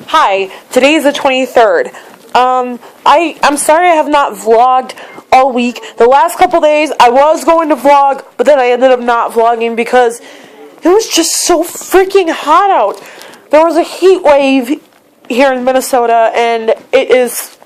Hi, today's the 23rd. I'm sorry I have not vlogged all week. The last couple days I was going to vlog, but then I ended up not vlogging because it was just so freaking hot out. There was a heat wave here in Minnesota, and it is,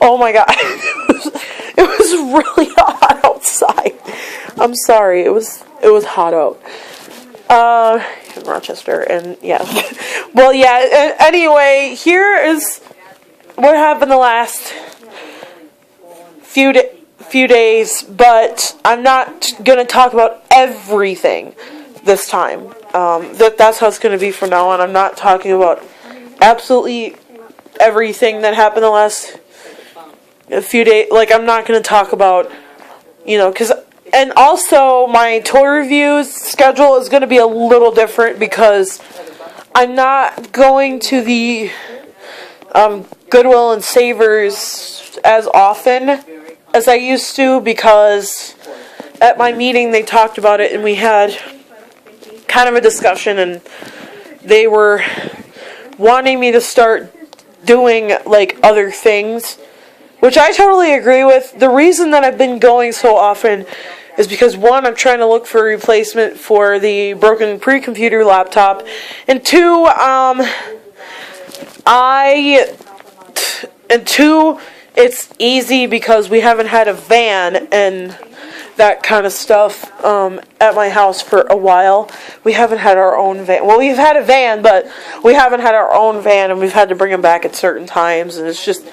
oh my god, it was really hot outside. I'm sorry, it was hot out. In Rochester, and yeah. Well, yeah, anyway, here is what happened the last few days, but I'm not going to talk about everything this time. That's how it's going to be from now on. I'm not talking about absolutely everything that happened the last few days. Like, I'm not going to talk about, and also, my toy reviews schedule is going to be a little different because I'm not going to the Goodwill and Savers as often as I used to, because at my meeting they talked about it and we had kind of a discussion, and they were wanting me to start doing like other things, which I totally agree with. The reason that I've been going so often is because, one, I'm trying to look for a replacement for the broken pre-computer laptop, and two, it's easy because we haven't had a van and that kind of stuff at my house for a while. We haven't had our own van. Well, we've had a van, but we haven't had our own van, and we've had to bring them back at certain times, and it's just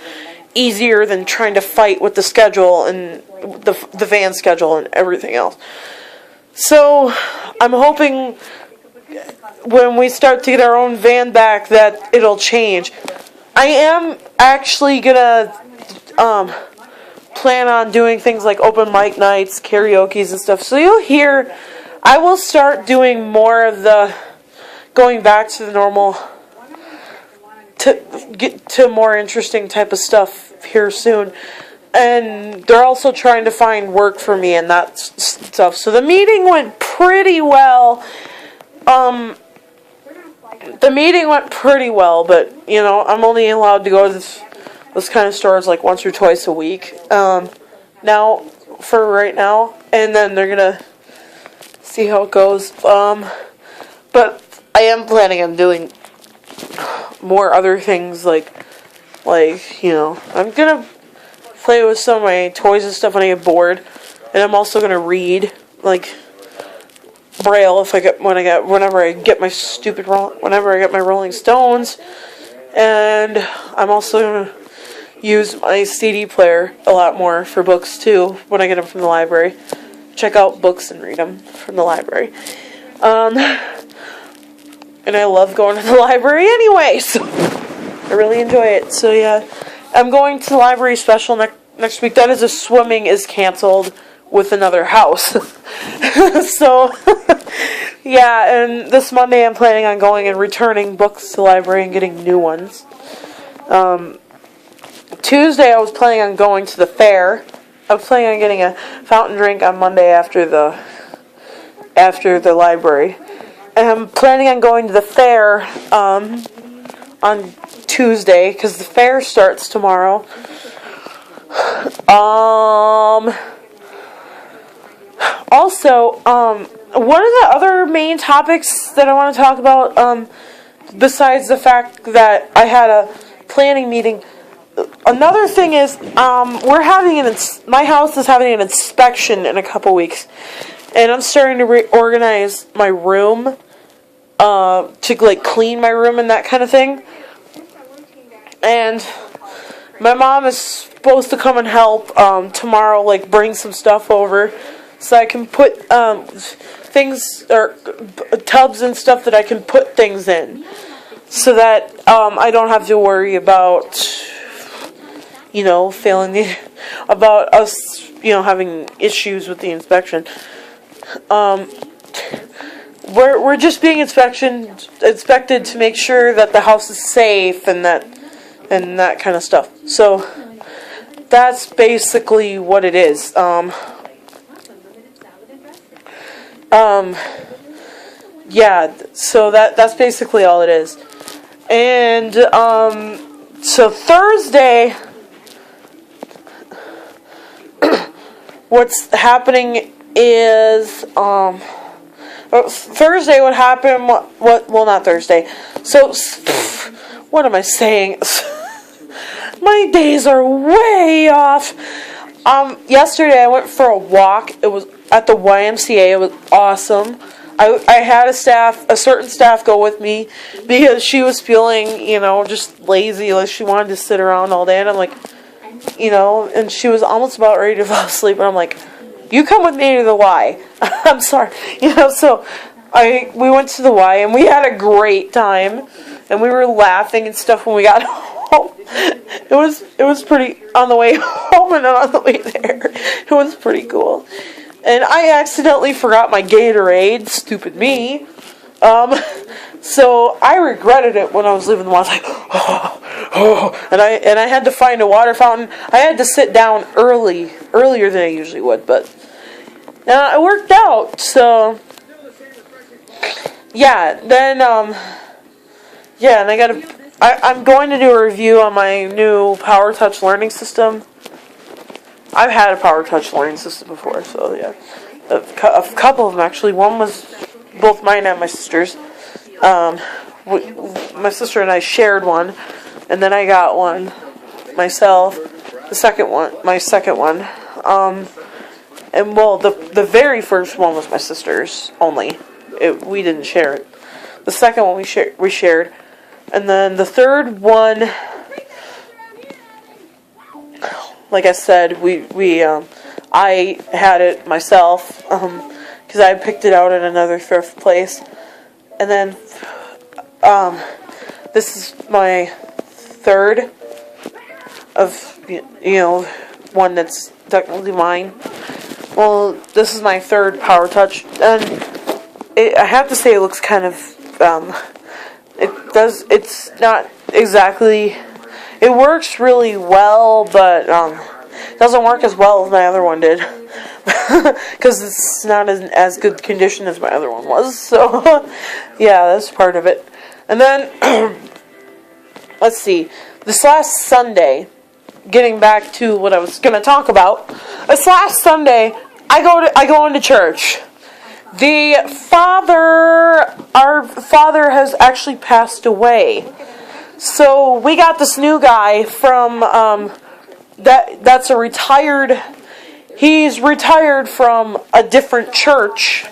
easier than trying to fight with the schedule and the van schedule and everything else. So I'm hoping when we start to get our own van back that it'll change. I am actually gonna plan on doing things like open mic nights, karaoke's and stuff. So you'll hear, I will start doing more of the going back to the normal, to get to more interesting type of stuff here soon. And they're also trying to find work for me and that stuff. So the meeting went pretty well. But I'm only allowed to go to this kind of stores like once or twice a week. Now, for right now, and then they're gonna see how it goes. But I am planning on doing more other things like I'm gonna play with some of my toys and stuff when I get bored, and I'm also gonna read like Braille whenever I get my Rolling Stones, and I'm also gonna use my CD player a lot more for books too when I get them from the library. Check out books and read them from the library. And I love going to the library anyway, so I really enjoy it. So yeah, I'm going to the library special next week. That is, if swimming is canceled with another house. So yeah, and this Monday I'm planning on going and returning books to the library and getting new ones. Tuesday I was planning on going to the fair. I was planning on getting a fountain drink on Monday after the library. And I'm planning on going to the fair on Tuesday, because the fair starts tomorrow. Also, one of the other main topics that I want to talk about, besides the fact that I had a planning meeting, another thing is, my house is having an inspection in a couple weeks, and I'm starting to reorganize my room, to like clean my room and that kind of thing. And my mom is supposed to come and help tomorrow, like bring some stuff over, so I can put things, or tubs and stuff that I can put things in, so that I don't have to worry about about us having issues with the inspection. We're just being inspected to make sure that the house is safe and that kind of stuff. So that's basically what it is. Yeah, so that's basically all it is. And so Thursday, what's happening is Thursday. What happened? What? Well, not Thursday. So what am I saying? My days are way off. Yesterday I went for a walk. It was at the YMCA. It was awesome. I had a certain staff go with me because she was feeling, just lazy, like she wanted to sit around all day. And I'm like, and she was almost about ready to fall asleep. And I'm like, you come with me to the Y. I'm sorry. So we went to the Y and we had a great time. And we were laughing and stuff when we got home. It was pretty, on the way home and on the way there. It was pretty cool. And I accidentally forgot my Gatorade. Stupid me. So I regretted it when I was leaving the mall. I was like, and I had to find a water fountain. I had to sit down earlier than I usually would, but it worked out. So yeah, then and I'm going to do a review on my new Power Touch learning system. I've had a Power Touch learning system before, so yeah. A couple of them, actually. One was both mine and my sister's. My sister and I shared one, and then I got one myself. My second one. And well, the very first one was my sister's only. We didn't share it. The second one we shared. And then the third one, like I said, I had it myself because I picked it out at another thrift place, and then this is my third of one that's technically mine. Well, this is my third Power Touch, and I have to say it looks kind of it's not exactly. It works really well, but it doesn't work as well as my other one did. Because it's not as good condition as my other one was. So, yeah, that's part of it. And then, let's see. This last Sunday, getting back to what I was going to talk about. This last Sunday, I go into church. Our father has actually passed away. So we got this new guy from that's a retired. He's retired from a different church,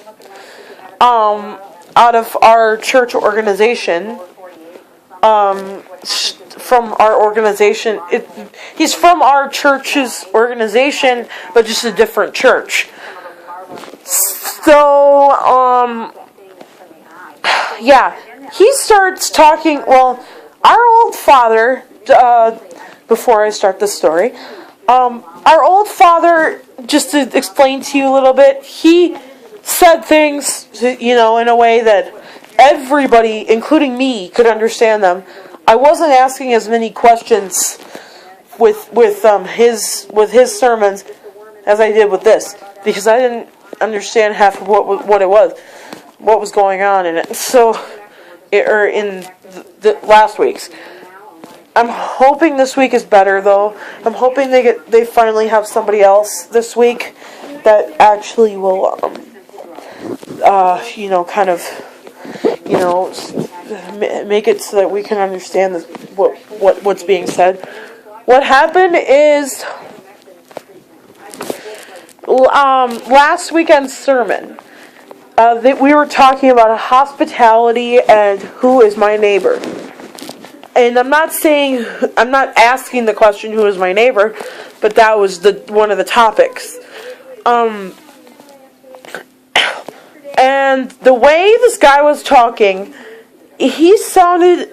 out of our church organization. From our organization, he's from our church's organization, but just a different church. So, yeah, he starts talking. Well, our old father. Before I start this story, our old father, just to explain to you a little bit, he said things, in a way that everybody, including me, could understand them. I wasn't asking as many questions with his sermons as I did with this, because I didn't understand half of what it was, what was going on in it. So, or in the last week's. I'm hoping this week is better, though. I'm hoping they finally have somebody else this week that actually will, make it so that we can understand what's being said. What happened is last weekend's sermon. We were talking about hospitality and who is my neighbor. And I'm not asking the question, who is my neighbor, but that was one of the topics. And the way this guy was talking, he sounded,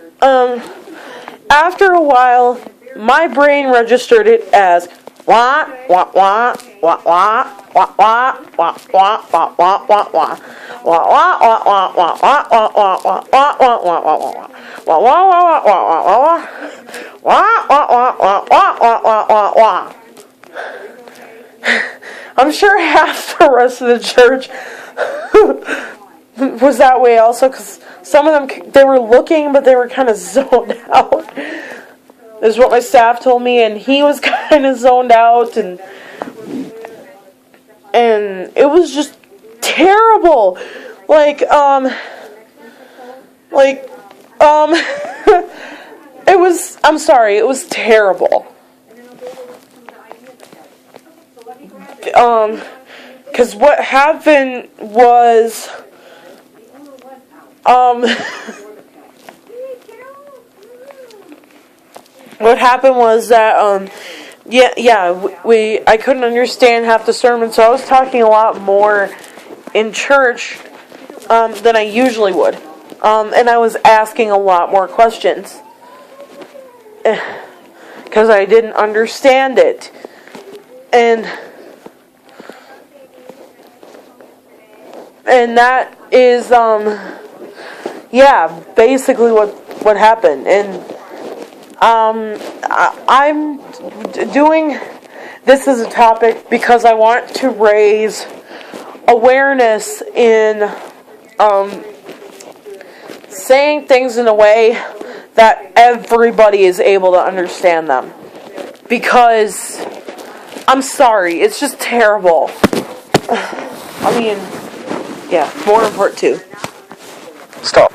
after a while, my brain registered it as wah, wah, wah, wah, wah, wah, wah, wah, wah, wah, wah, wah, wah. Wah wah wah wah wah wah wah wah wah wah wah wah wah wah. Wah wah wah wah wah wah wah. Wah wah wah wah wah wah wah wah wah. I'm sure half the rest of the church was that way also, because some of them, they were looking, but they were kind of zoned out. This is what my staff told me, and he was kind of zoned out, and it was just terrible. It was, I'm sorry, it was terrible. Because what happened was, what happened was that, I couldn't understand half the sermon, so I was talking a lot more in church, than I usually would. And I was asking a lot more questions. Because I didn't understand it. And that is, basically what happened. And I'm doing this as a topic because I want to raise awareness in saying things in a way that everybody is able to understand them. Because, I'm sorry, it's just terrible. I mean, more in part 2. Stop.